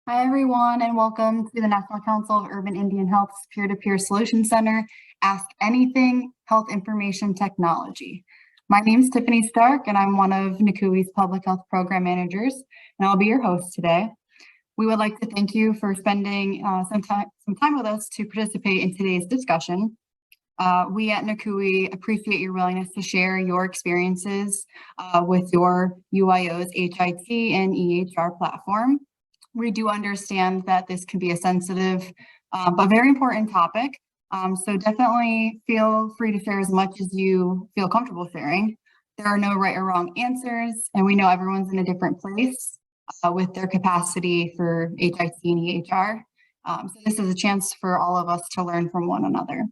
Hi, everyone, and welcome to the National Council of Urban Indian Health's Peer-to-Peer Solution Center, Ask Anything Health Information Technology. My name is Tiffani Stark, and I'm one of NCUI's Public Health Program Managers, and I'll be your host today. We would like to thank you for spending some time with us to participate in today's discussion. We at NCUI appreciate your willingness to share your experiences with your UIO's HIT and EHR platform. We do understand that this can be a sensitive but very important topic. So definitely feel free to share as much as you feel comfortable sharing. There are no right or wrong answers, and we know everyone's in a different place with their capacity for HIT and EHR. So this is a chance for all of us to learn from one another.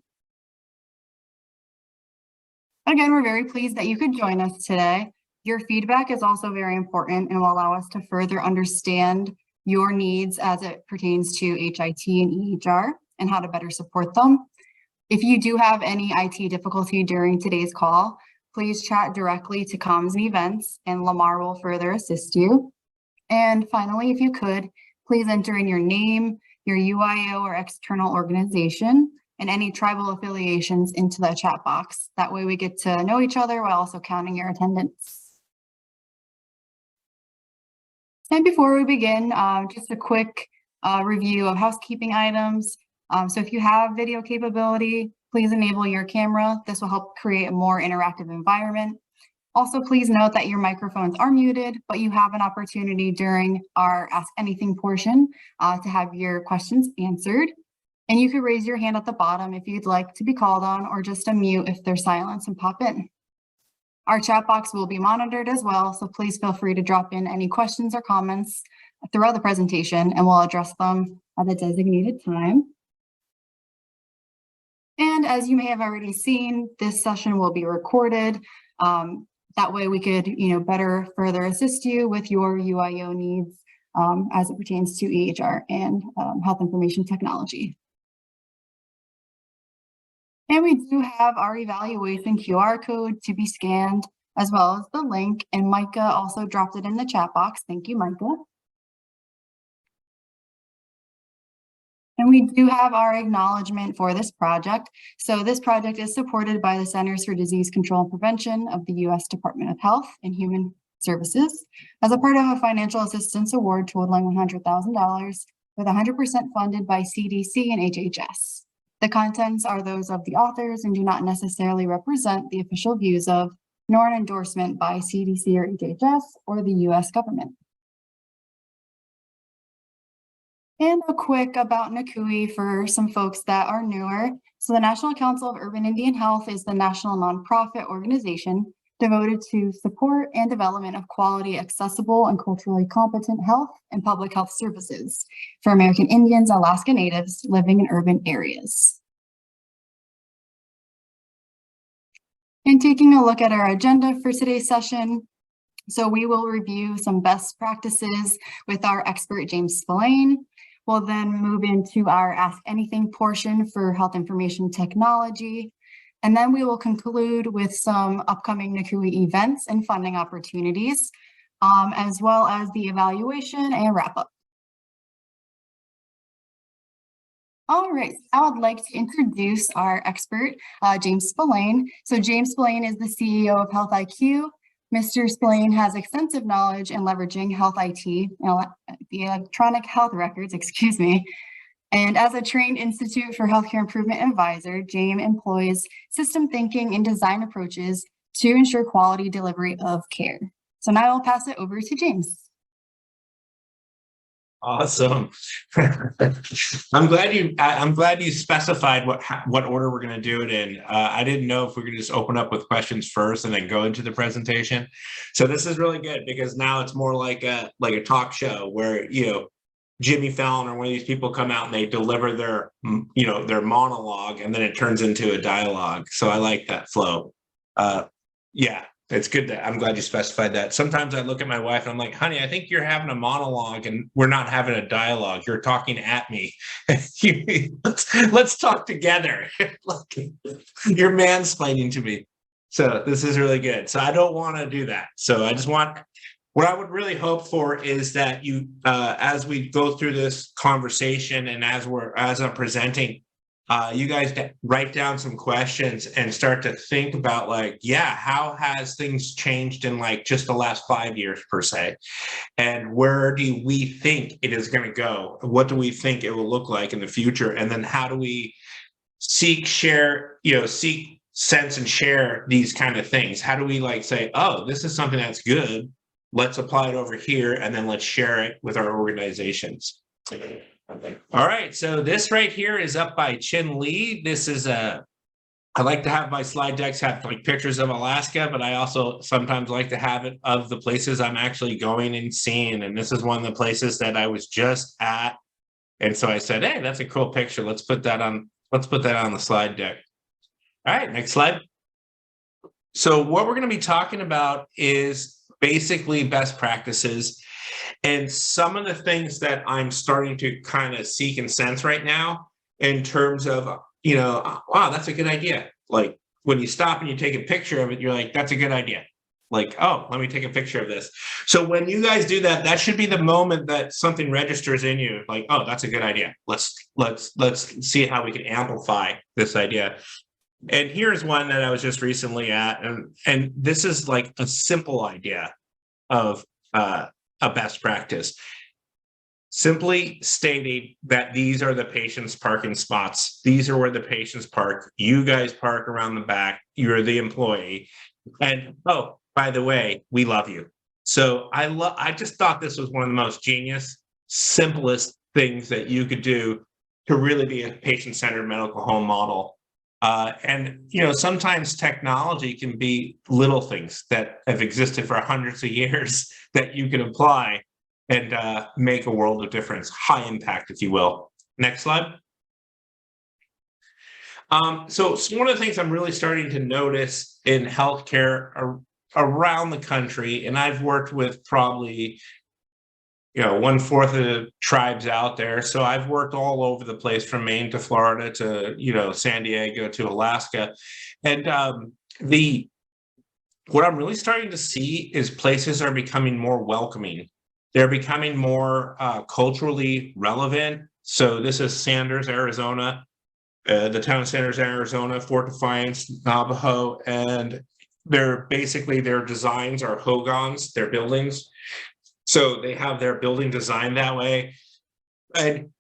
Again, we're very pleased that you could join us today. Your feedback is also very important and will allow us to further understand your needs as it pertains to HIT and EHR and how to better support them. If you do have any IT difficulty during today's call, please chat directly to Comms and Events, and Lamar will further assist you. And finally, if you could, please enter in your name, your UIO or external organization, and any tribal affiliations into the chat box. That way we get to know each other while also counting your attendance. And before we begin, just a quick review of housekeeping items. So if you have video capability, please enable your camera. This will help create a more interactive environment. Also, please note that your microphones are muted, but you have an opportunity during our Ask Anything portion to have your questions answered. And you could raise your hand at the bottom if you'd like to be called on, or just unmute if there's silence and pop in. Our chat box will be monitored as well, so please feel free to drop in any questions or comments throughout the presentation, and we'll address them at the designated time. And as you may have already seen, this session will be recorded. That way we could better further assist you with your UIO needs as it pertains to EHR and health information technology. And we do have our evaluation QR code to be scanned, as well as the link. And Micah also dropped it in the chat box. Thank you, Micah. And we do have our acknowledgement for this project. So this project is supported by the Centers for Disease Control and Prevention of the U.S. Department of Health and Human Services as a part of a financial assistance award totaling $100,000 with 100% funded by CDC and HHS. The contents are those of the authors and do not necessarily represent the official views of, nor an endorsement by CDC or HHS or the U.S. government. And a quick about NCUI for some folks that are newer. So the National Council of Urban Indian Health is the national nonprofit organization devoted to support and development of quality, accessible, and culturally competent health and public health services for American Indians, Alaska Natives living in urban areas. And taking a look at our agenda for today's session, so we will review some best practices with our expert, James Spillane. We'll then move into our Ask Anything portion for health information technology. And then we will conclude with some upcoming NCUI events and funding opportunities, as well as the evaluation and wrap-up. All right, I would like to introduce our expert, James Spillane. So James Spillane is the CEO of Health IQ. Mr. Spillane has extensive knowledge in leveraging health IT, the electronic health records, excuse me. And as a trained Institute for Healthcare Improvement advisor, James employs system thinking and design approaches to ensure quality delivery of care. So now I'll pass it over to James. Awesome. I'm glad you specified what order we're going to do it in. I didn't know if we could just open up with questions first and then go into the presentation. So this is really good because now it's more like a talk show where Jimmy Fallon or one of these people come out and they deliver their monologue, and then it turns into a dialogue. So I like that flow. Yeah, it's good I'm glad you specified that. Sometimes I look at my wife and I'm like, honey, I think you're having a monologue and we're not having a dialogue. You're talking at me. let's talk together. You're mansplaining to me. So this is really good. So I don't want to do that. So I just want What I would really hope for is that you, as we go through this conversation and as I'm presenting, you guys write down some questions and start to think about like, yeah, how has things changed in like just the last 5 years per se? And where do we think it is going to go? What do we think it will look like in the future? And then how do we seek, sense and share these kind of things? How do we like say, oh, this is something that's good. Let's apply it over here, and then let's share it with our organizations. All right, so this right here is up by Chin Lee. This is I like to have my slide decks have like pictures of Alaska, but I also sometimes like to have it of the places I'm actually going and seeing. And this is one of the places that I was just at. And so I said, hey, that's a cool picture. Let's put that on the slide deck. All right, next slide. So what we're going to be talking about is basically best practices. And some of the things that I'm starting to kind of seek and sense right now in terms of, wow, that's a good idea. Like when you stop and you take a picture of it, you're like, that's a good idea. Like, oh, let me take a picture of this. So when you guys do that, that should be the moment that something registers in you. Like, oh, that's a good idea. Let's see how we can amplify this idea. And here's one that I was just recently at. And this is like a simple idea of a best practice. Simply stating that these are the patient's parking spots. These are where the patients park. You guys park around the back. You're the employee. And oh, by the way, we love you. So I just thought this was one of the most genius, simplest things that you could do to really be a patient-centered medical home model. And sometimes technology can be little things that have existed for hundreds of years that you can apply and make a world of difference, high impact, if you will. Next slide. So one of the things I'm really starting to notice in healthcare around the country, and I've worked with probably 1/4 of the tribes out there. So I've worked all over the place from Maine to Florida to, San Diego to Alaska. And what I'm really starting to see is places are becoming more welcoming. They're becoming more culturally relevant. So this is Sanders, Arizona, the town of Sanders, Arizona, Fort Defiance, Navajo, and their designs are hogans, their buildings. So they have their building designed that way. And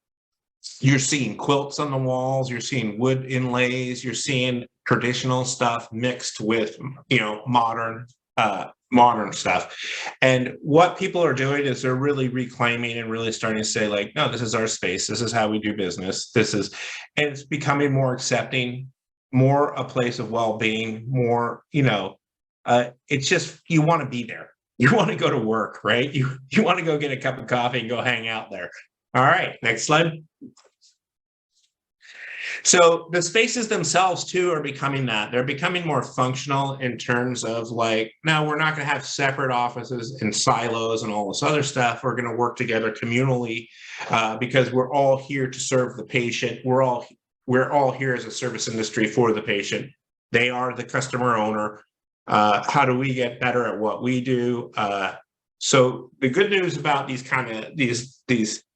you're seeing quilts on the walls, you're seeing wood inlays, you're seeing traditional stuff mixed with, modern stuff. And what people are doing is they're really reclaiming and really starting to say like, no, this is our space. This is how we do business. And it's becoming more accepting, more a place of well-being, more, it's just, you want to be there. You want to go to work, right? You want to go get a cup of coffee and go hang out there. All right, next slide. So the spaces themselves too are becoming that. They're becoming more functional in terms of like, now we're not going to have separate offices and silos and all this other stuff. We're going to work together communally because we're all here to serve the patient. We're all here as a service industry for the patient. They are the customer owner. How do we get better at what we do? So the good news about these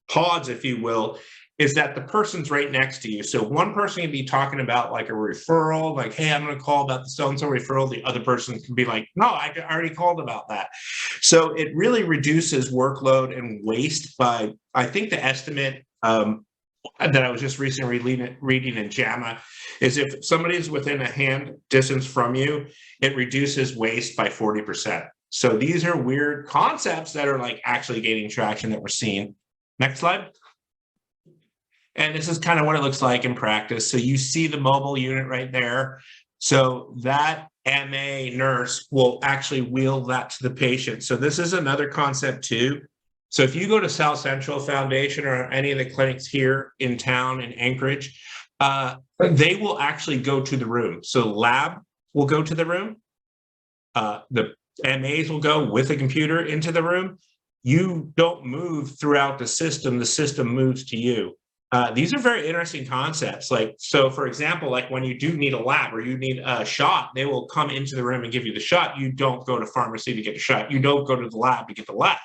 pods, if you will, is that the person's right next to you. So one person can be talking about like a referral, like, hey, I'm going to call about the so-and-so referral. The other person can be like, no, I already called about that. So it really reduces workload and waste by, I think the estimate that I was just recently reading in JAMA is if somebody is within a hand distance from you, it reduces waste by 40%. So these are weird concepts that are like actually gaining traction that we're seeing. Next slide. And this is kind of what it looks like in practice. So you see the mobile unit right there. So that MA nurse will actually wheel that to the patient. So this is another concept too. So if you go to South Central Foundation or any of the clinics here in town in Anchorage, they will actually go to the room. So lab will go to the room. The MAs will go with a computer into the room. You don't move throughout the system moves to you. These are very interesting concepts. Like, so for example, like when you do need a lab or you need a shot, they will come into the room and give you the shot. You don't go to pharmacy to get the shot. You don't go to the lab to get the lab.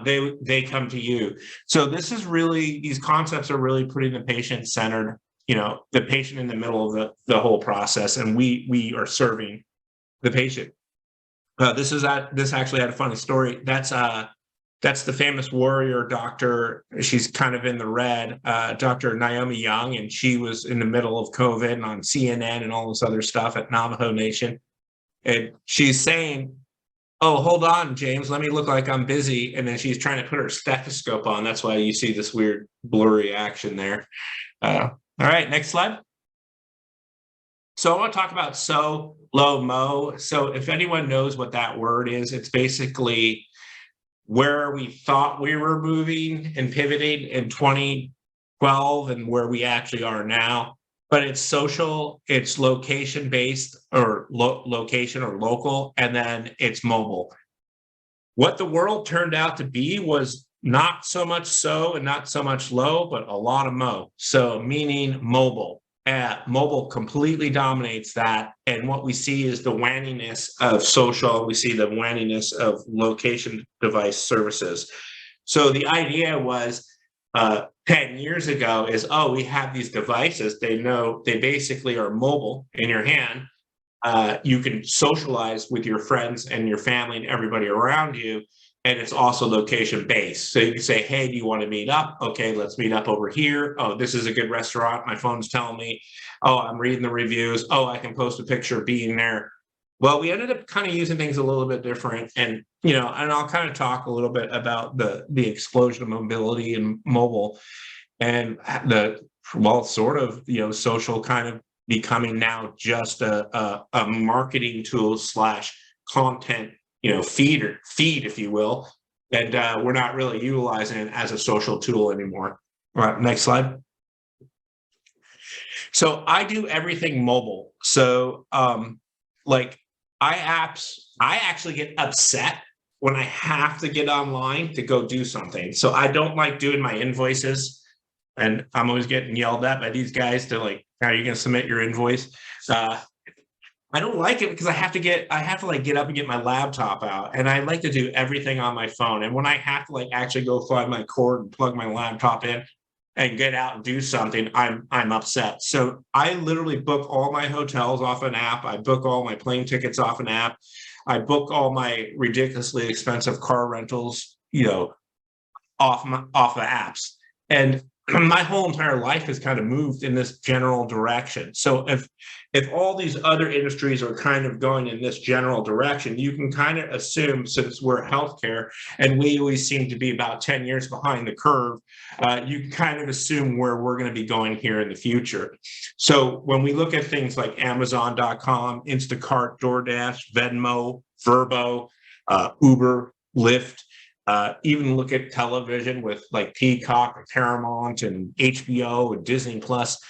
They come to you. So this is really, these concepts are really putting the patient centered, the patient in the middle of the whole process, and we are serving the patient. This actually had a funny story. That's the famous warrior doctor. She's kind of in the red, Dr. Naomi Young, and she was in the middle of COVID and on CNN and all this other stuff at Navajo Nation. And she's saying, "Oh, hold on, James, let me look like I'm busy." And then she's trying to put her stethoscope on. That's why you see this weird blurry action there. All right, next slide. So I want to talk about SO-LO-MO. So if anyone knows what that word is, it's basically where we thought we were moving and pivoting in 2012 and where we actually are now. But it's social, it's location based, or location or local, and then it's mobile. What the world turned out to be was not so much so and not so much low, but a lot of mo. So meaning mobile. Mobile completely dominates that. And what we see is the waniness of social. We see the waniness of location device services. So the idea was 10 years ago is, oh, we have these devices. They basically are mobile in your hand. You can socialize with your friends and your family and everybody around you. And it's also location based. So you can say, hey, do you want to meet up? Okay, let's meet up over here. Oh, this is a good restaurant. My phone's telling me. Oh, I'm reading the reviews. Oh, I can post a picture of being there. Well, we ended up kind of using things a little bit different. And, and I'll kind of talk a little bit about the explosion of mobility and mobile and sort of, social kind of becoming now just a marketing tool / content feed, if you will, and we're not really utilizing it as a social tool anymore. All right, next slide. So I do everything mobile. So like I actually get upset when I have to get online to go do something. So I don't like doing my invoices, and I'm always getting yelled at by these guys to like, how are you going to submit your invoice? I don't like it because I have to get up and get my laptop out, and I like to do everything on my phone. And when I have to like actually go find my cord and plug my laptop in and get out and do something, I'm upset. So I literally book all my hotels off an app. I book all my plane tickets off an app. I book all my ridiculously expensive car rentals, off the apps. And my whole entire life has kind of moved in this general direction. So if all these other industries are kind of going in this general direction, you can kind of assume, since we're healthcare and we always seem to be about 10 years behind the curve, you can kind of assume where we're going to be going here in the future. So when we look at things like Amazon.com, Instacart, DoorDash, Venmo, Vrbo, Uber, Lyft, even look at television with like Peacock, Paramount, and HBO and Disney Plus.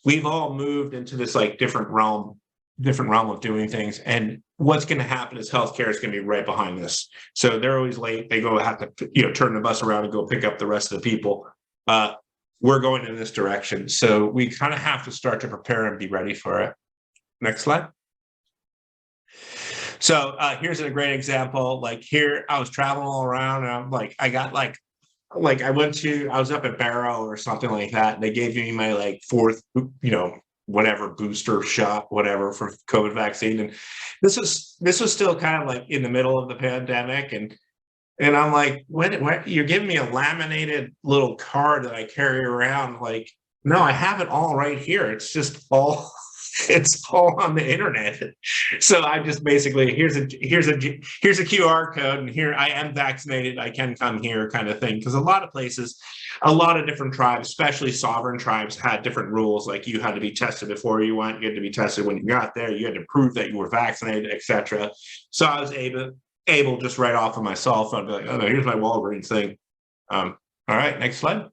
We've all moved into this like different realm of doing things. And what's going to happen is healthcare is going to be right behind this. So they're always late. They have to turn the bus around and go pick up the rest of the people. We're going in this direction. So we kind of have to start to prepare and be ready for it. Next slide. So here's a great example. Like here, I was traveling all around, and I'm like, I got I was up at Barrow or something like that. And they gave me my like fourth, whatever booster shot, whatever, for COVID vaccine. And this was still kind of like in the middle of the pandemic. And I'm like, what you're giving me a laminated little card that I carry around? Like, no, I have it all right here. It's just all. It's all on the internet. So I just basically, here's a QR code, and here I am vaccinated, I can come here, kind of thing. Because a lot of places, a lot of different tribes, especially sovereign tribes, had different rules. Like you had to be tested before you went, you had to be tested when you got there, you had to prove that you were vaccinated, etc. So I was able just right off of my cell phone to be like, oh no, here's my Walgreens thing. All right, next slide.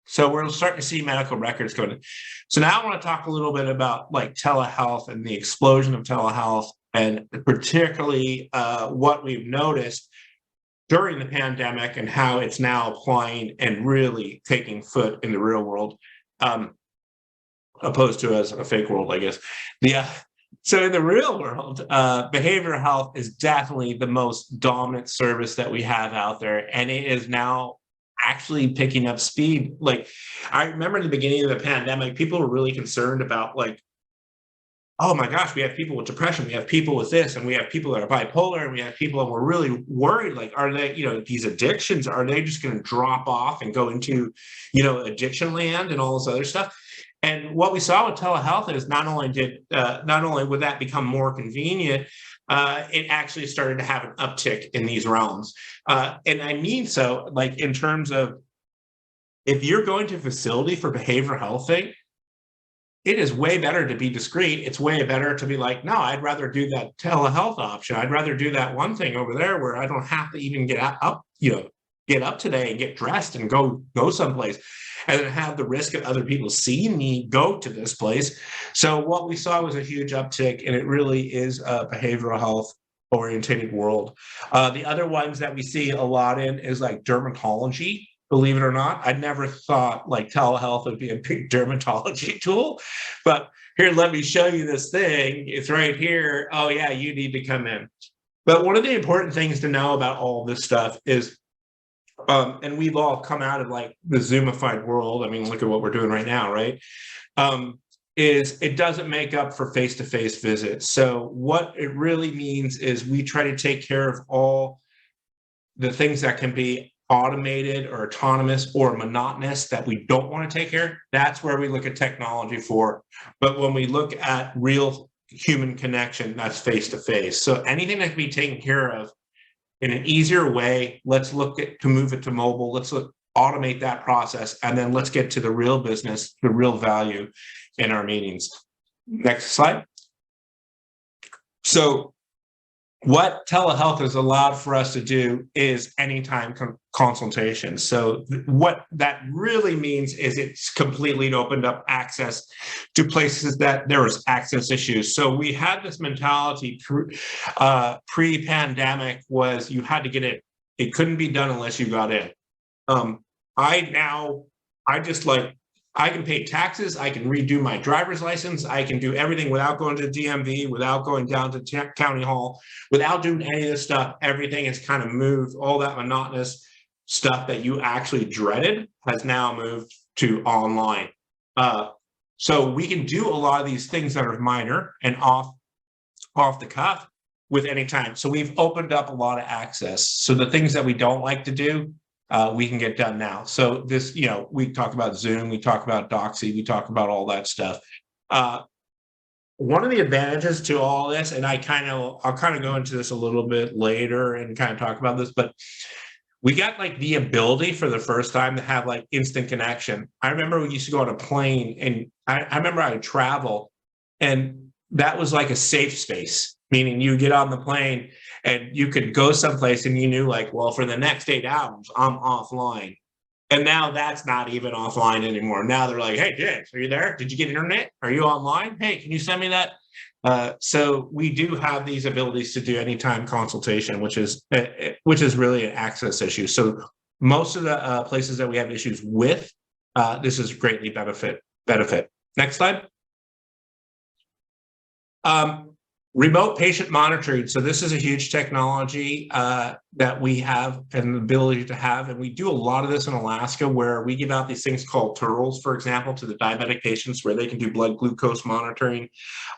So we're starting to see medical records going in. So now I want to talk a little bit about like telehealth and the explosion of telehealth, and particularly what we've noticed during the pandemic and how it's now applying and really taking foot in the real world, opposed to as a fake world, I guess. So in the real world, behavioral health is definitely the most dominant service that we have out there, and it is now actually picking up speed. Like, I remember in the beginning of the pandemic, people were really concerned about, like, oh my gosh, we have people with depression, we have people with this, and we have people that are bipolar, and we have people, and we're really worried, like, are they, these addictions, are they just going to drop off and go into, addiction land and all this other stuff? And what we saw with telehealth is not only would that become more convenient, it actually started to have an uptick in these realms. And I mean, so, like, in terms of, if you're going to a facility for behavioral health thing, it is way better to be discreet. It's way better to be like, no, I'd rather do that telehealth option. I'd rather do that one thing over there where I don't have to even get up today and get dressed and go someplace, and then have the risk of other people seeing me go to this place. So what we saw was a huge uptick, and it really is a behavioral health oriented world. The other ones that we see a lot in is like dermatology. Believe it or not, I never thought like telehealth would be a big dermatology tool, but here, let me show you this thing. It's right here. Oh yeah, you need to come in. But one of the important things to know about all this stuff is, and we've all come out of like the Zoomified world. I mean, look at what we're doing right now, right? Is it doesn't make up for face-to-face visits. So what it really means is we try to take care of all the things that can be automated or autonomous or monotonous that we don't want to take care. That's where we look at technology for. But when we look at real human connection, that's face-to-face. So anything that can be taken care of in an easier way, let's look at to move it to mobile. Let's automate that process, and then let's get to the real business, the real value in our meetings. Next slide. So what telehealth has allowed for us to do is anytime consultation. So what that really means is it's completely opened up access to places that there was access issues. So we had this mentality pre-pandemic was you had to get in. It couldn't be done unless you got in. I can pay taxes, I can redo my driver's license, I can do everything without going to DMV, without going down to county hall, without doing any of this stuff. Everything has kind of moved. All that monotonous stuff that you actually dreaded has now moved to online. So we can do a lot of these things that are minor and off the cuff with any time. So we've opened up a lot of access. So the things that we don't like to do, we can get done now. So this, we talk about Zoom, we talk about Doxy, we talk about all that stuff. One of the advantages to all this, and I'll kind of go into this a little bit later and kind of talk about this, but we got like the ability for the first time to have like instant connection. I remember we used to go on a plane, and I remember I'd travel, and that was like a safe space, meaning you get on the plane and you could go someplace and you knew like, well, for the next 8 hours, I'm offline. And now that's not even offline anymore. Now they're like, hey, James, are you there? Did you get internet? Are you online? Hey, can you send me that? So we do have these abilities to do anytime consultation, which is really an access issue. So most of the places that we have issues with, this is greatly benefit. Next slide. Remote patient monitoring. So this is a huge technology that we have and the ability to have. And we do a lot of this in Alaska, where we give out these things called turtles, for example, to the diabetic patients, where they can do blood glucose monitoring.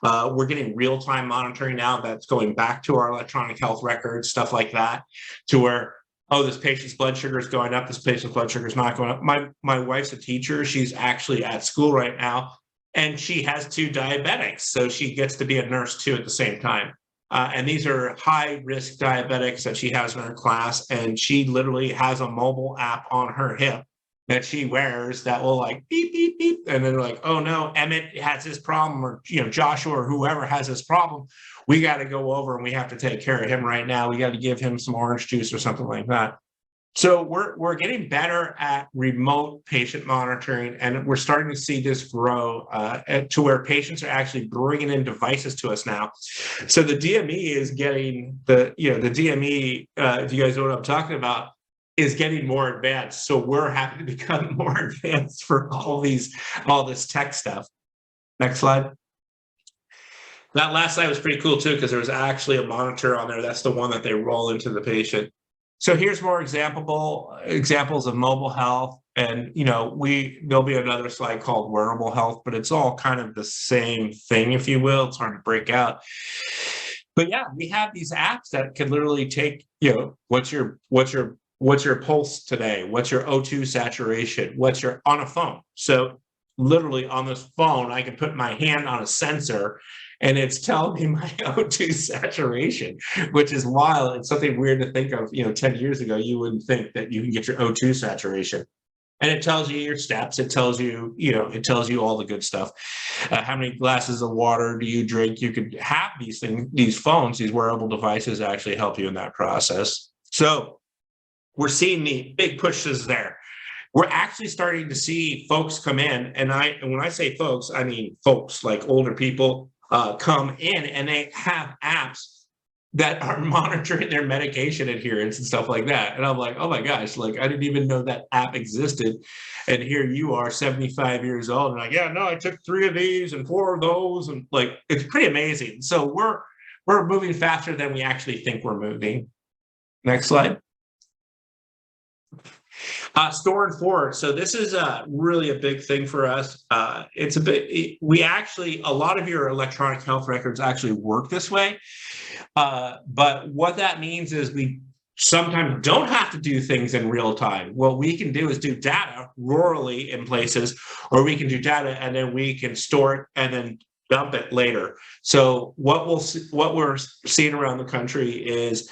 We're getting real-time monitoring now that's going back to our electronic health records, stuff like that, to where, oh, this patient's blood sugar is going up, this patient's blood sugar is not going up. My wife's a teacher. She's actually at school right now, and she has 2 diabetics, so she gets to be a nurse too at the same time. And these are high-risk diabetics that she has in her class, and she literally has a mobile app on her hip that she wears that will like beep, beep, beep, and then like, oh no, Emmett has this problem, or Joshua or whoever has this problem. We got to go over and we have to take care of him right now. We got to give him some orange juice or something like that. So we're getting better at remote patient monitoring, and we're starting to see this grow to where patients are actually bringing in devices to us now. So the DME is getting the DME, if you guys know what I'm talking about, is getting more advanced. So we're having to become more advanced for all this tech stuff. Next slide. That last slide was pretty cool too, because there was actually a monitor on there. That's the one that they roll into the patient. So here's more examples of mobile health. And, there'll be another slide called wearable health, but it's all kind of the same thing, if you will. It's hard to break out. But yeah, we have these apps that can literally take, what's your pulse today? What's your O2 saturation? What's your on a phone? So literally on this phone, I can put my hand on a sensor and it's telling me my O2 saturation, which is wild. It's something weird to think of. 10 years ago, you wouldn't think that you can get your O2 saturation. And it tells you your steps. It tells you, it tells you all the good stuff. How many glasses of water do you drink? You could have these things, these phones, these wearable devices actually help you in that process. So we're seeing the big pushes there. We're actually starting to see folks come in, and when I say folks, I mean folks like older people come in, and they have apps that are monitoring their medication adherence and stuff like that. And I'm like, oh my gosh, like I didn't even know that app existed. And here you are, 75 years old, and like, yeah, no, I took 3 of these and 4 of those, and like it's pretty amazing. So we're moving faster than we actually think we're moving. Next slide. Store and forward. So this is really a big thing for us. A lot of your electronic health records actually work this way. But what that means is we sometimes don't have to do things in real time. What we can do is do data rurally in places, or we can do data and then we can store it and then dump it later. So what we're seeing around the country is,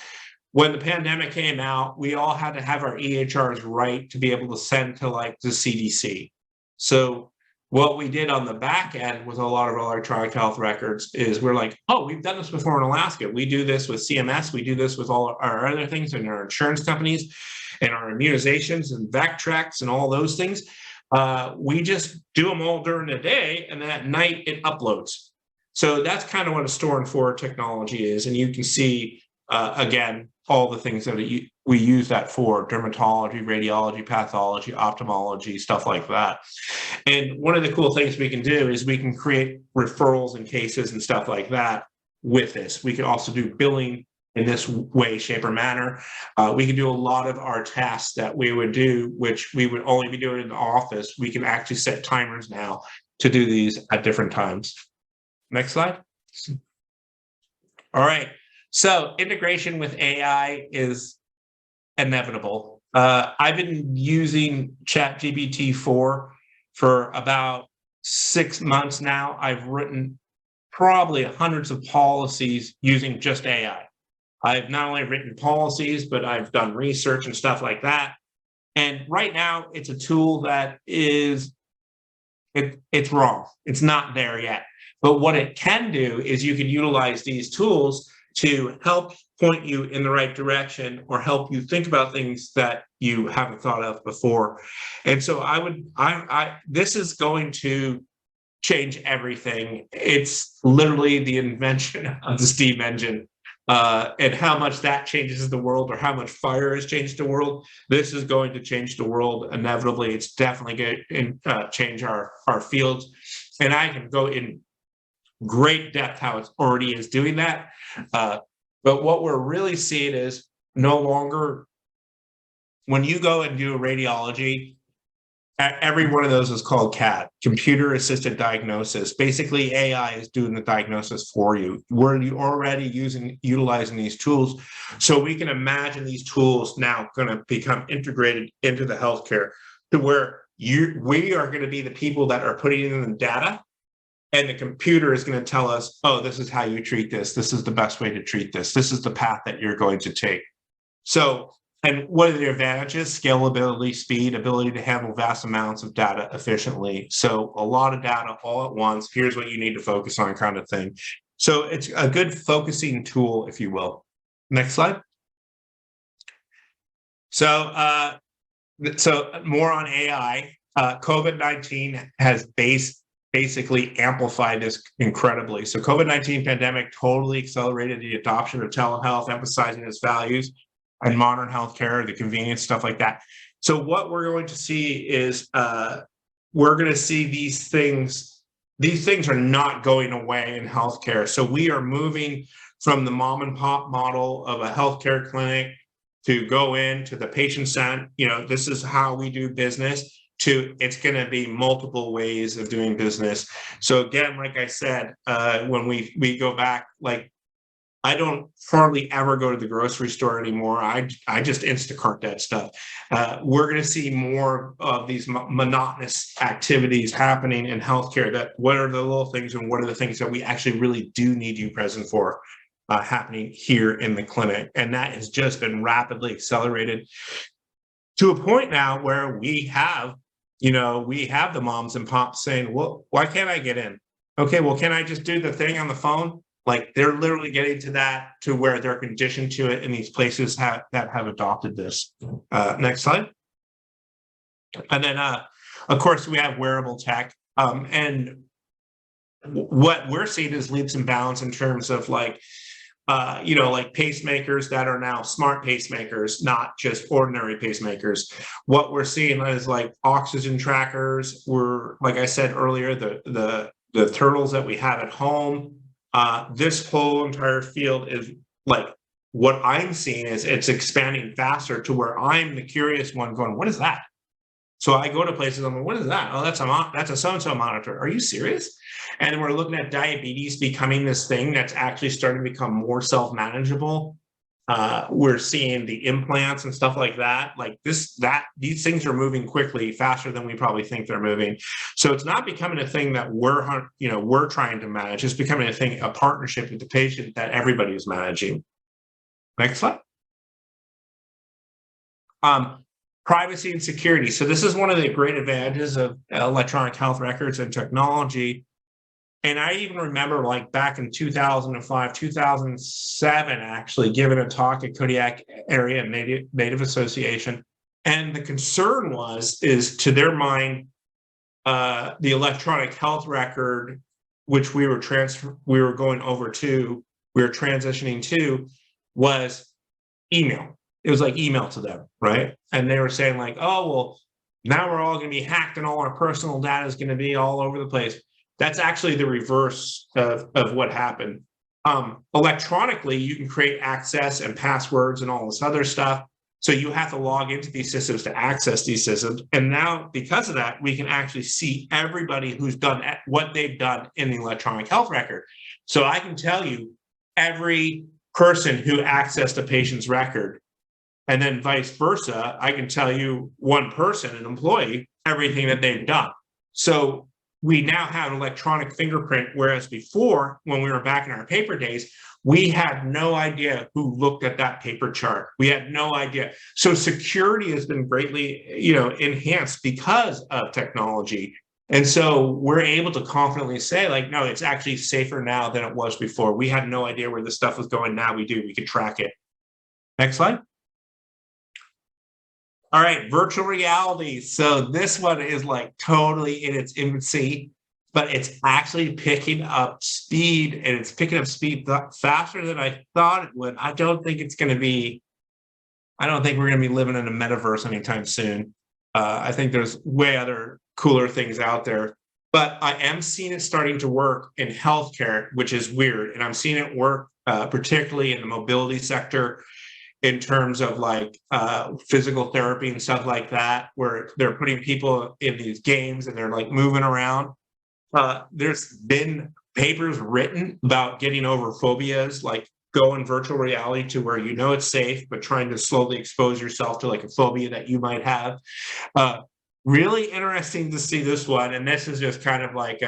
when the pandemic came out, we all had to have our EHRs right to be able to send to like the CDC. So what we did on the back end with a lot of electronic health records is we're like, oh, we've done this before in Alaska. We do this with CMS. We do this with all our other things and our insurance companies and our immunizations and Vectrex and all those things. We just do them all during the day, and then at night it uploads. So that's kind of what a store and forward technology is. And you can see, again, all the things that we use that for: dermatology, radiology, pathology, ophthalmology, stuff like that. And one of the cool things we can do is we can create referrals and cases and stuff like that with this. We can also do billing in this way, shape, or manner. We can do a lot of our tasks that we would do, which we would only be doing in the office. We can actually set timers now to do these at different times. Next slide. All right. So integration with AI is inevitable. I've been using ChatGPT-4 for about 6 months now. I've written probably hundreds of policies using just AI. I've not only written policies, but I've done research and stuff like that. And right now, it's a tool that it's wrong. It's not there yet. But what it can do is you can utilize these tools to help point you in the right direction or help you think about things that you haven't thought of before. And so this is going to change everything. It's literally the invention of the steam engine, and how much that changes the world, or how much fire has changed the world. This is going to change the world inevitably. It's definitely going to change our fields. And I can go in great depth how it already is doing that. But what we're really seeing is no longer, when you go and do a radiology, every one of those is called CAD, computer assisted diagnosis. Basically, AI is doing the diagnosis for you. We're already utilizing these tools. So we can imagine these tools now going to become integrated into the healthcare, to where we are going to be the people that are putting in the data, and the computer is going to tell us, oh, this is how you treat this. This is the best way to treat this. This is the path that you're going to take. So, and what are the advantages? Scalability, speed, ability to handle vast amounts of data efficiently. So a lot of data all at once. Here's what you need to focus on, kind of thing. So it's a good focusing tool, if you will. Next slide. So more on AI. COVID-19 has basically amplified this incredibly. So COVID-19 pandemic totally accelerated the adoption of telehealth, emphasizing its values and modern healthcare, the convenience, stuff like that. So what we're going to see is we're going to see these things. These things are not going away in healthcare. So we are moving from the mom and pop model of a healthcare clinic to go into the patient center. This is how we do business. To it's going to be multiple ways of doing business. So again, like I said, when we go back, like I don't hardly ever go to the grocery store anymore. I just Instacart that stuff. We're going to see more of these monotonous activities happening in healthcare. That what are the little things and what are the things that we actually really do need you present for happening here in the clinic. And that has just been rapidly accelerated to a point now where we have the moms and pops saying, well, why can't I get in? Okay, well, can I just do the thing on the phone? Like they're literally getting to that, to where they're conditioned to it in these places that have adopted this. Next slide. And then, of course, we have wearable tech. And what we're seeing is leaps and bounds in terms of like pacemakers that are now smart pacemakers, not just ordinary pacemakers. What we're seeing is like oxygen trackers. We're, like I said earlier, the turtles that we have at home. This whole entire field is like, what I'm seeing is it's expanding faster to where I'm the curious one going, what is that? So I go to places, I'm like, what is that? Oh, that's a so-and-so monitor. Are you serious? And we're looking at diabetes becoming this thing that's actually starting to become more self-manageable. We're seeing the implants and stuff like that. Like these things are moving quickly, faster than we probably think they're moving. So it's not becoming a thing that we're trying to manage. It's becoming a partnership with the patient that everybody is managing. Next slide. Privacy and security. So this is one of the great advantages of electronic health records and technology. And I even remember like back in 2005, 2007, actually giving a talk at Kodiak Area Native Association. And the concern is to their mind, the electronic health record, which we were transitioning to, was email. It was like email to them, right? And they were saying like, oh, well, now we're all going to be hacked and all our personal data is going to be all over the place. That's actually the reverse of what happened. Electronically, you can create access and passwords and all this other stuff. So you have to log into these systems to access these systems. And now, because of that, we can actually see everybody who's done what they've done in the electronic health record. So I can tell you every person who accessed a patient's record, and then vice versa, I can tell you one person, an employee, everything that they've done. So we now have an electronic fingerprint, whereas before, when we were back in our paper days, we had no idea who looked at that paper chart. We had no idea. So security has been greatly, enhanced because of technology. And so we're able to confidently say, like, no, it's actually safer now than it was before. We had no idea where this stuff was going. Now we do. We can track it. Next slide. All right, virtual reality. So this one is like totally in its infancy, but it's actually picking up speed, and it's picking up speed faster than I thought it would. I don't think we're going to be living in a metaverse anytime soon. I think there's way other cooler things out there, but I am seeing it starting to work in healthcare, which is weird. And I'm seeing it work particularly in the mobility sector, in terms of like physical therapy and stuff like that, where they're putting people in these games and they're like moving around. There's been papers written about getting over phobias, like going virtual reality to where it's safe, but trying to slowly expose yourself to like a phobia that you might have. Really interesting to see this one. And this is just kind of like,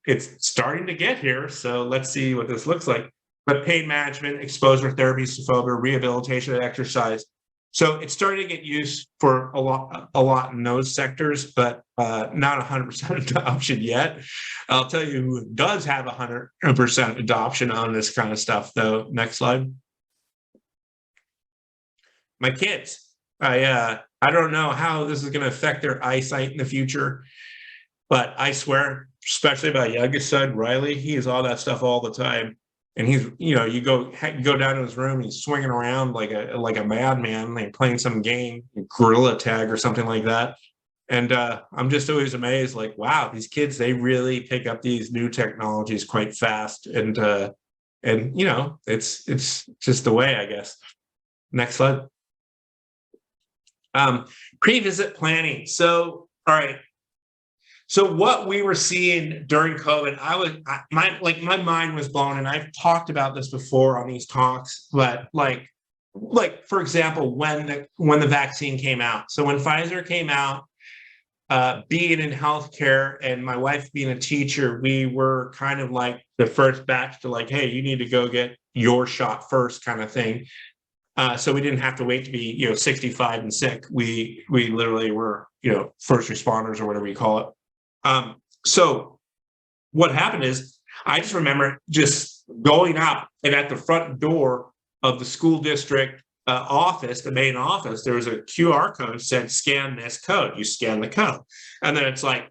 it's starting to get here. So let's see what this looks like. But pain management, exposure therapy, phobia, rehabilitation, and exercise. So it's starting to get used for a lot in those sectors, but not 100% adoption yet. I'll tell you who does have 100% adoption on this kind of stuff, though. Next slide. My kids. I don't know how this is going to affect their eyesight in the future, but I swear, especially my youngest son, Riley, he is all that stuff all the time. And he's, you go down to his room, he's swinging around like a madman, like playing some game, gorilla tag or something like that. And I'm just always amazed, like, wow, these kids, they really pick up these new technologies quite fast. And it's just the way, I guess. Next slide. Pre-visit planning. So, all right. So what we were seeing during COVID, my mind was blown, and I've talked about this before on these talks, but like for example, when the vaccine came out. So when Pfizer came out, being in healthcare and my wife being a teacher, we were kind of like the first batch to like, hey, you need to go get your shot first kind of thing. So we didn't have to wait to be, 65 and sick. We literally were, first responders or whatever you call it. So what happened is I just remember just going up, and at the front door of the school district office, the main office, there was a QR code that said, scan this code. You scan the code. And then it's like,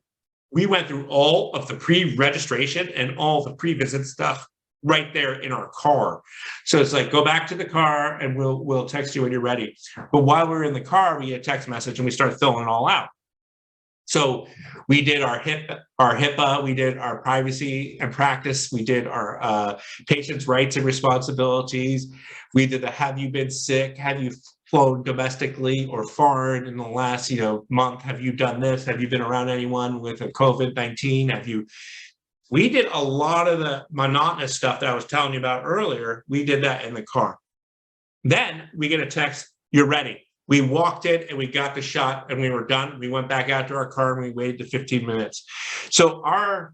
we went through all of the pre-registration and all the pre-visit stuff right there in our car. So it's like, go back to the car and we'll text you when you're ready. But while we were in the car, we get a text message and we started filling it all out. So we did our HIPAA, we did our privacy and practice, we did our patients' rights and responsibilities. We did the have you been sick, have you flown domestically or foreign in the last month, have you done this, have you been around anyone with a COVID-19, we did a lot of the monotonous stuff that I was telling you about earlier. We did that in the car. Then we get a text, you're ready. We walked in and we got the shot and we were done. We went back out to our car and we waited the 15 minutes. So our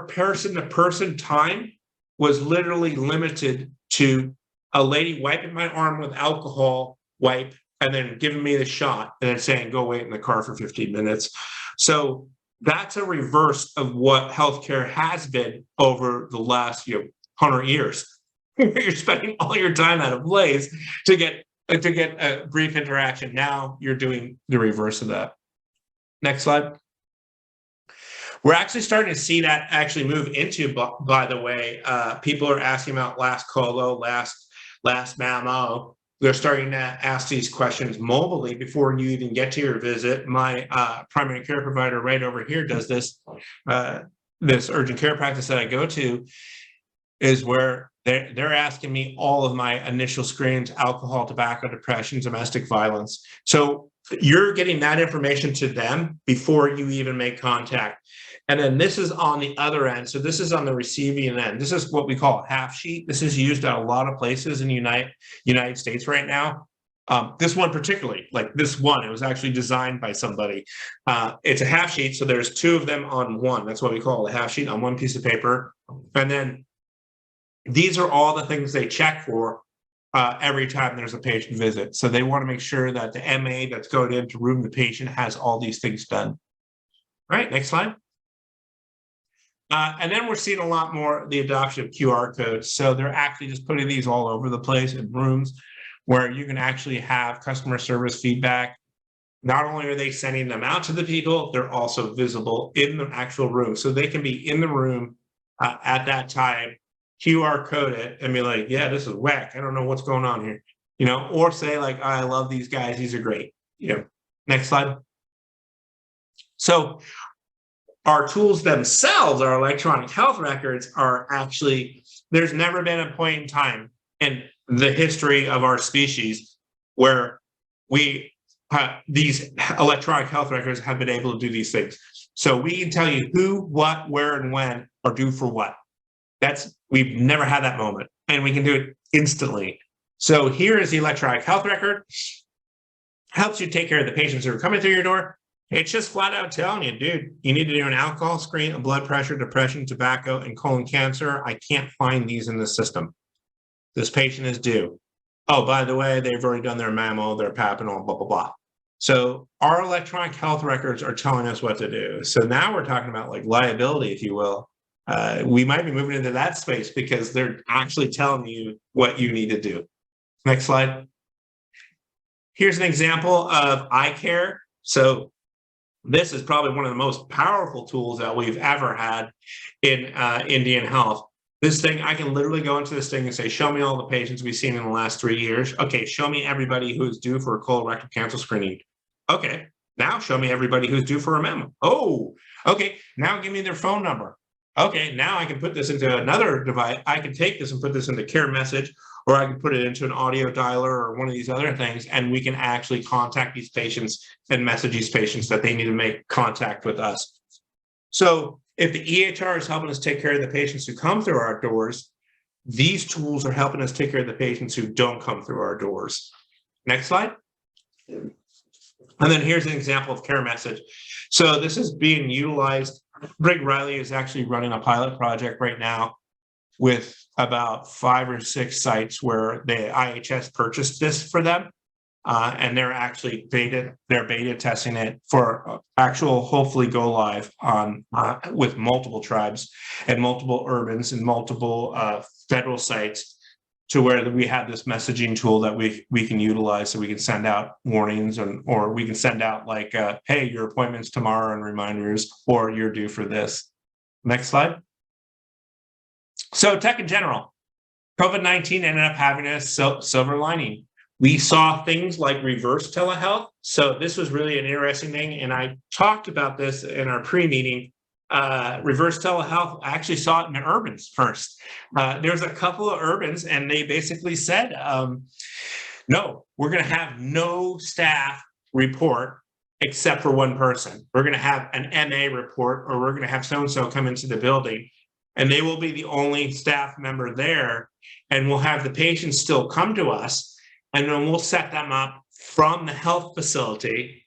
person-to-person time was literally limited to a lady wiping my arm with alcohol wipe and then giving me the shot and then saying, go wait in the car for 15 minutes. So that's a reverse of what healthcare has been over the last 100 years. You're spending all your time out of place to get a brief interaction. Now you're doing the reverse of that. Next slide. We're actually starting to see that actually move into, by the way, people are asking about last colo, last mammo. They're starting to ask these questions mobilely before you even get to your visit. My primary care provider right over here does this. This urgent care practice that I go to is where they're asking me all of my initial screens: alcohol, tobacco, depression, domestic violence. So you're getting that information to them before you even make contact. And then this is on the other end. So this is on the receiving end. This is what we call a half sheet. This is used at a lot of places in the United States right now. This one particularly, like this one, it was actually designed by somebody. It's a half sheet. So there's two of them on one. That's what we call a half sheet on one piece of paper. And then these are all the things they check for every time there's a patient visit. So they want to make sure that the MA that's going in to room the patient has all these things done. All right, next slide. And then we're seeing a lot more the adoption of QR codes. So they're actually just putting these all over the place in rooms where you can actually have customer service feedback. Not only are they sending them out to the people, they're also visible in the actual room. So they can be in the room at that time, QR code it and be like, yeah, this is whack. I don't know what's going on here, or say like, I love these guys. These are great. Next slide. So our tools themselves, our electronic health records, are actually, there's never been a point in time in the history of our species where these electronic health records have been able to do these things. So we can tell you who, what, where, and when are due for what. We've never had that moment, and we can do it instantly. So here is the electronic health record. Helps you take care of the patients who are coming through your door. It's just flat out telling you, dude, you need to do an alcohol screen, a blood pressure, depression, tobacco, and colon cancer. I can't find these in the system. This patient is due. Oh, by the way, they've already done their mammo, their pap, and all blah, blah, blah. So our electronic health records are telling us what to do. So now we're talking about like liability, if you will. We might be moving into that space because they're actually telling you what you need to do. Next slide. here's an example of eye care. So this is probably one of the most powerful tools that we've ever had in Indian Health. This thing, I can literally go into this thing and say, show me all the patients we've seen in the last 3 years. Okay, show me everybody who's due for a colorectal cancer screening. Okay, now show me everybody who's due for a memo. Oh, okay, now give me their phone number. Okay, now I can put this into another device. I can take this and put this into care message, or I can put it into an audio dialer or one of these other things, and we can actually contact these patients and message these patients that they need to make contact with us. So if the EHR is helping us take care of the patients who come through our doors, these tools are helping us take care of the patients who don't come through our doors. Next slide. And then here's an example of care message. So this is being utilized. Greg Riley is actually running a pilot project right now with about 5 or 6 sites where the IHS purchased this for them. And they're actually beta testing it for actual, hopefully go live on with multiple tribes and multiple urbans and multiple federal sites, to where we have this messaging tool that we can utilize, so we can send out warnings, or we can send out like, hey, your appointment's tomorrow and reminders, or you're due for this. Next slide. So tech in general, COVID-19 ended up having a silver lining. We saw things like reverse telehealth. So this was really an interesting thing, and I talked about this in our pre-meeting. Reverse telehealth, I actually saw it in the urbans first. There's a couple of urbans, and they basically said, no, we're going to have no staff report except for one person. We're going to have an MA report, or we're going to have so-and-so come into the building, and they will be the only staff member there, and we'll have the patients still come to us, and then we'll set them up from the health facility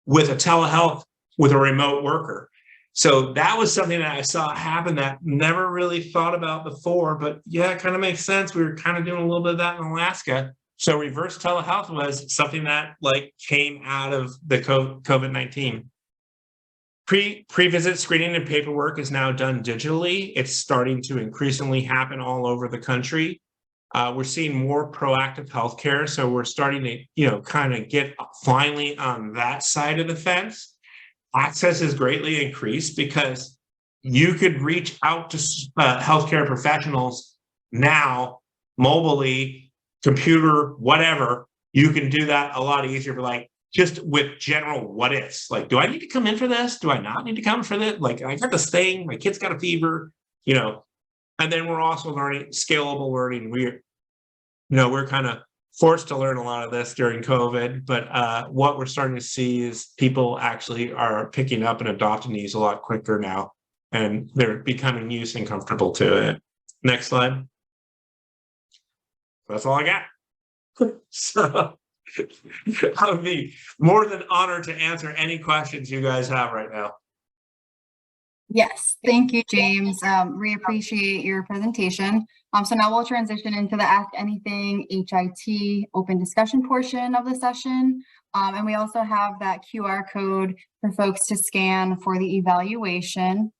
with a telehealth with a remote worker. So that was something that I saw happen that never really thought about before, but yeah, it kind of makes sense. We were kind of doing a little bit of that in Alaska. So reverse telehealth was something that like came out of the COVID-19. Pre-visit screening and paperwork is now done digitally. It's starting to increasingly happen all over the country. We're seeing more proactive healthcare, so we're starting to, kind of get finally on that side of the fence. Access is greatly increased because you could reach out to healthcare professionals now, mobilely, computer, whatever. You can do that a lot easier, but like just with general what ifs. Like, do I need to come in for this? Do I not need to come for this? Like, I got this thing, my kid's got a fever, And then we're also learning scalable learning. We're kind of forced to learn a lot of this during COVID, but what we're starting to see is people actually are picking up and adopting these a lot quicker now, and they're becoming used and comfortable to it. Next slide. That's all I got. So I would be more than honored to answer any questions you guys have right now. Yes, thank you, James. We appreciate your presentation. So now we'll transition into the Ask Anything HIT open discussion portion of the session. And we also have that QR code for folks to scan for the evaluation.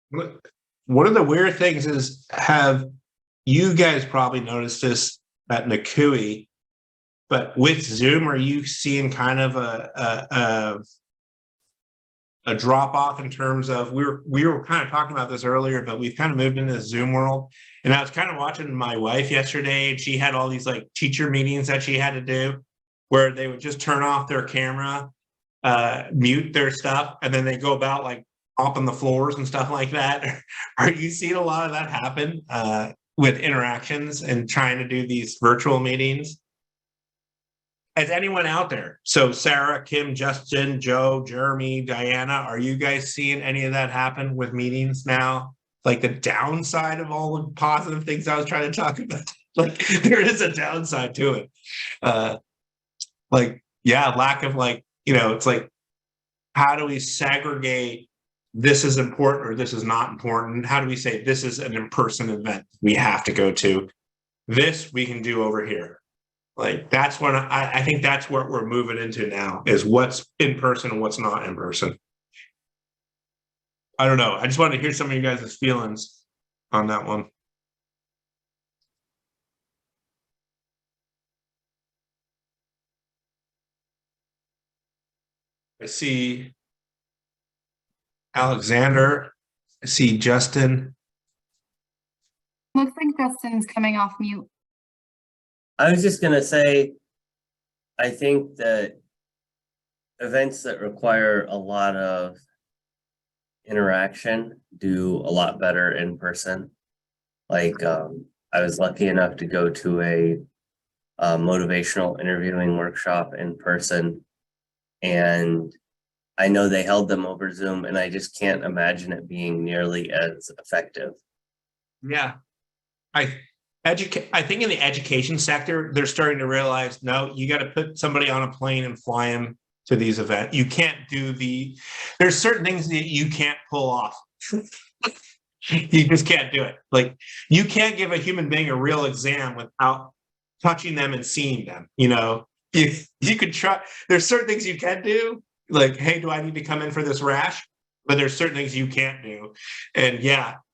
One of the weird things is, have you guys probably noticed this at NCUIH, but with Zoom, are you seeing kind of a drop off in terms of, we were kind of talking about this earlier, but we've kind of moved into the Zoom world. And I was kind of watching my wife yesterday, and she had all these like teacher meetings that she had to do where they would just turn off their camera, mute their stuff, and then they go about like mopping the floors and stuff like that. Are you seeing a lot of that happen with interactions and trying to do these virtual meetings? Is anyone out there? So Sarah, Kim, Justin, Joe, Jeremy, Diana, are you guys seeing any of that happen with meetings now? Like the downside of all the positive things I was trying to talk about. Like there is a downside to it. Lack of it's like, how do we segregate this is important or this is not important? How do we say this is an in-person event we have to go to? This we can do over here. Like that's what I think that's what we're moving into now, is what's in person and what's not in person. I don't know. I just wanted to hear some of you guys' feelings on that one. I see Alexander. I see Justin. Looks like Justin's coming off mute. I was just gonna say, I think that events that require a lot of interaction do a lot better in person. Like, I was lucky enough to go to a motivational interviewing workshop in person, and I know they held them over Zoom, and I just can't imagine it being nearly as effective. Yeah. I think in the education sector, they're starting to realize, no, you got to put somebody on a plane and fly them to these events. You can't do there's certain things that you can't pull off. You just can't do it. Like, you can't give a human being a real exam without touching them and seeing them. You could try. There's certain things you can do, like, hey, do I need to come in for this rash? But there's certain things you can't do. And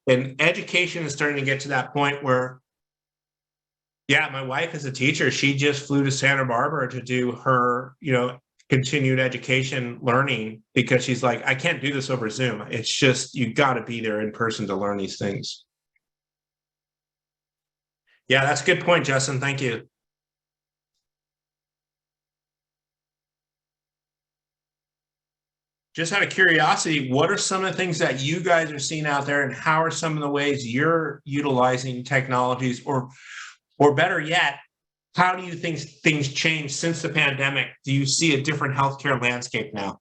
and education is starting to get to that point where, my wife is a teacher. She just flew to Santa Barbara to do her, continued education learning, because she's like, I can't do this over Zoom. It's just, you got to be there in person to learn these things. Yeah, that's a good point, Justin. Thank you. Just out of curiosity, what are some of the things that you guys are seeing out there, and how are some of the ways you're utilizing technologies, or better yet, how do you think things change since the pandemic? Do you see a different healthcare landscape now?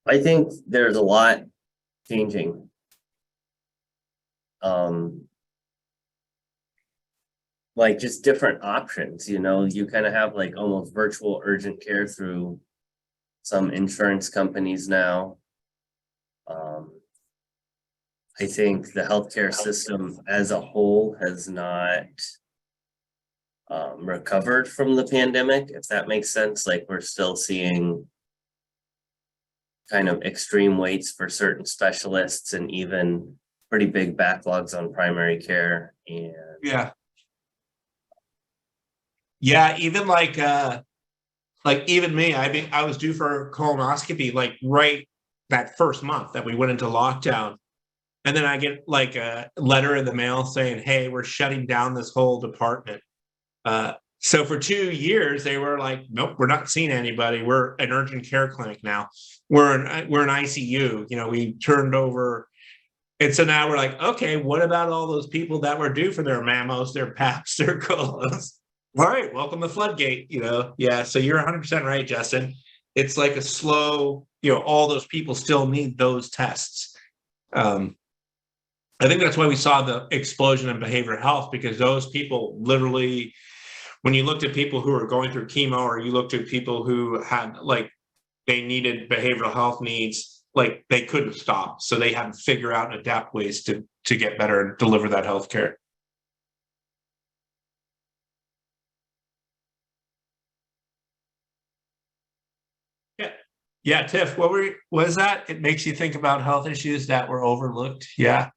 I think there's a lot changing. Like, just different options, you kind of have like almost virtual urgent care through some insurance companies now. I think the healthcare system as a whole has not recovered from the pandemic, if that makes sense. Like, we're still seeing kind of extreme waits for certain specialists, and even pretty big backlogs on primary care. And even even me, I was due for a colonoscopy like right that first month that we went into lockdown. And then I get like a letter in the mail saying, hey, we're shutting down this whole department. So for 2 years, they were like, nope, we're not seeing anybody. We're an urgent care clinic now. We're an ICU. We turned over. And so now we're like, okay, what about all those people that were due for their mammos, their paps, their colos? All right, welcome to Floodgate. Yeah. So you're 100% right, Justin. It's like a slow, all those people still need those tests. I think that's why we saw the explosion in behavioral health, because those people literally, when you looked at people who were going through chemo, or you looked at people who had they needed behavioral health needs, like they couldn't stop. So they had to figure out and adapt ways to get better and deliver that healthcare. Yeah, Tiff, what was that? It makes you think about health issues that were overlooked. Yeah.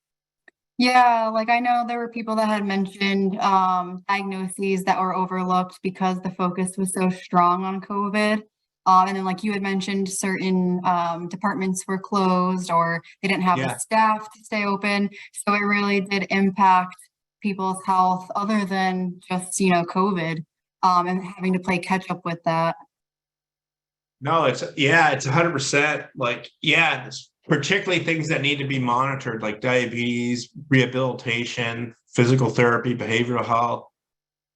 Yeah, like I know there were people that had mentioned diagnoses that were overlooked because the focus was so strong on COVID. And then, like you had mentioned, certain departments were closed, or they didn't have the staff to stay open. So it really did impact people's health, other than just, COVID, and having to play catch up with that. No, it's 100%. Particularly things that need to be monitored, like diabetes, rehabilitation, physical therapy, behavioral health,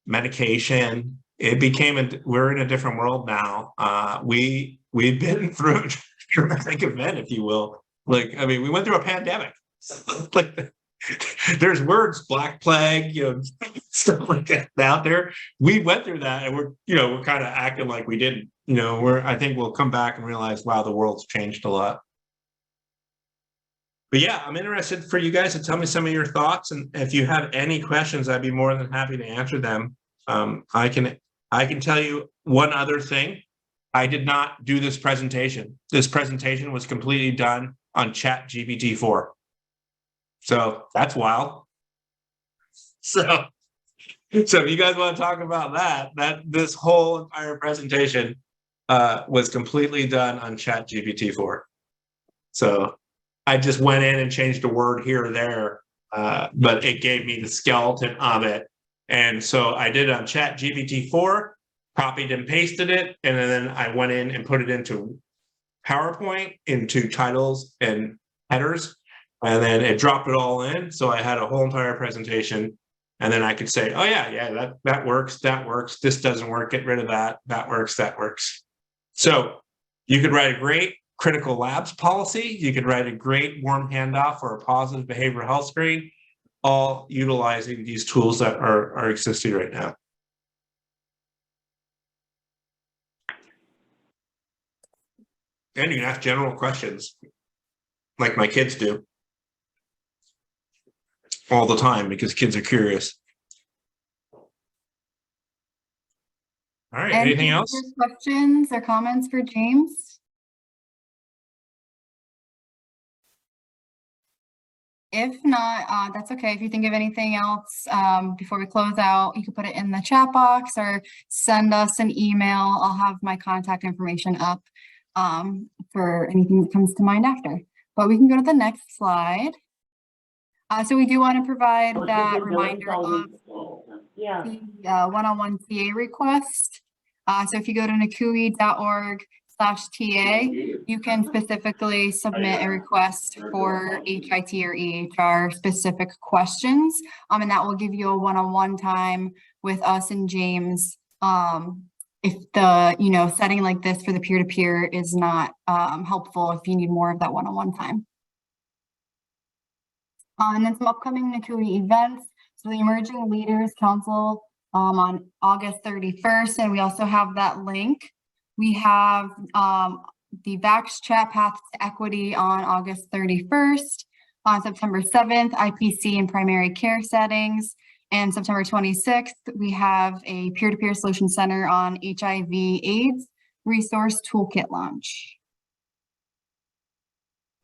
medication. We're in a different world now. We've been through a dramatic event, if you will. We went through a pandemic. There's words, Black Plague, stuff like that out there. We went through that, and we're kind of acting like we didn't. I think we'll come back and realize, wow, the world's changed a lot. But yeah, I'm interested for you guys to tell me some of your thoughts, and if you have any questions, I'd be more than happy to answer them. I can tell you one other thing. I did not do this presentation. This presentation was completely done on ChatGPT 4. So that's wild. So if you guys want to talk about that this whole entire presentation was completely done on ChatGPT-4. So I just went in and changed a word here or there, but it gave me the skeleton of it. And so I did it on ChatGPT-4, copied and pasted it, and then I went in and put it into PowerPoint, into titles and headers, and then it dropped it all in. So I had a whole entire presentation, and then I could say, oh yeah, that works, this doesn't work, get rid of that, that works. So you could write a great critical labs policy, you could write a great warm handoff or a positive behavioral health screen, all utilizing these tools that are existing right now. And you can ask general questions like my kids do all the time because kids are curious. All right, anything else? Questions or comments for James? If not, that's okay. If you think of anything else before we close out, you can put it in the chat box or send us an email. I'll have my contact information up for anything that comes to mind after. But we can go to the next slide. So we do want to provide that reminder of the one-on-one TA request. So if you go to NCUIH.org/TA, you can specifically submit a request for HIT or EHR specific questions, and that will give you a one-on-one time with us and James. If the setting like this for the peer-to-peer is not helpful, if you need more of that one-on-one time. And then some upcoming NCUIH events. So the Emerging Leaders Council on August 31st, and we also have that link. We have the VAX Chat Path to Equity on August 31st. On September 7th, IPC in primary care settings. And September 26th, we have a peer-to-peer solution center on HIV/AIDS resource toolkit launch.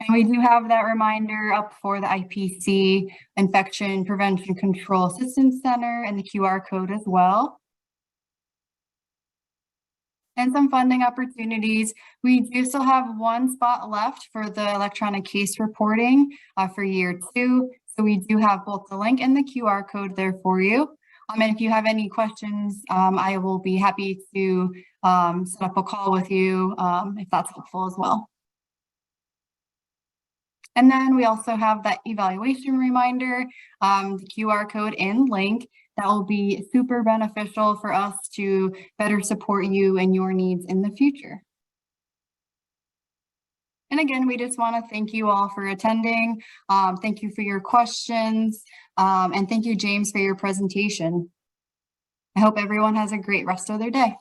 And we do have that reminder up for the IPC Infection Prevention Control Assistance Center and the QR code as well. And some funding opportunities. We do still have one spot left for the electronic case reporting for year 2. So we do have both the link and the QR code there for you. And if you have any questions, I will be happy to set up a call with you if that's helpful as well. And then we also have that evaluation reminder, the QR code and link that will be super beneficial for us to better support you and your needs in the future. And again, we just want to thank you all for attending. Thank you for your questions. And thank you, James, for your presentation. I hope everyone has a great rest of their day.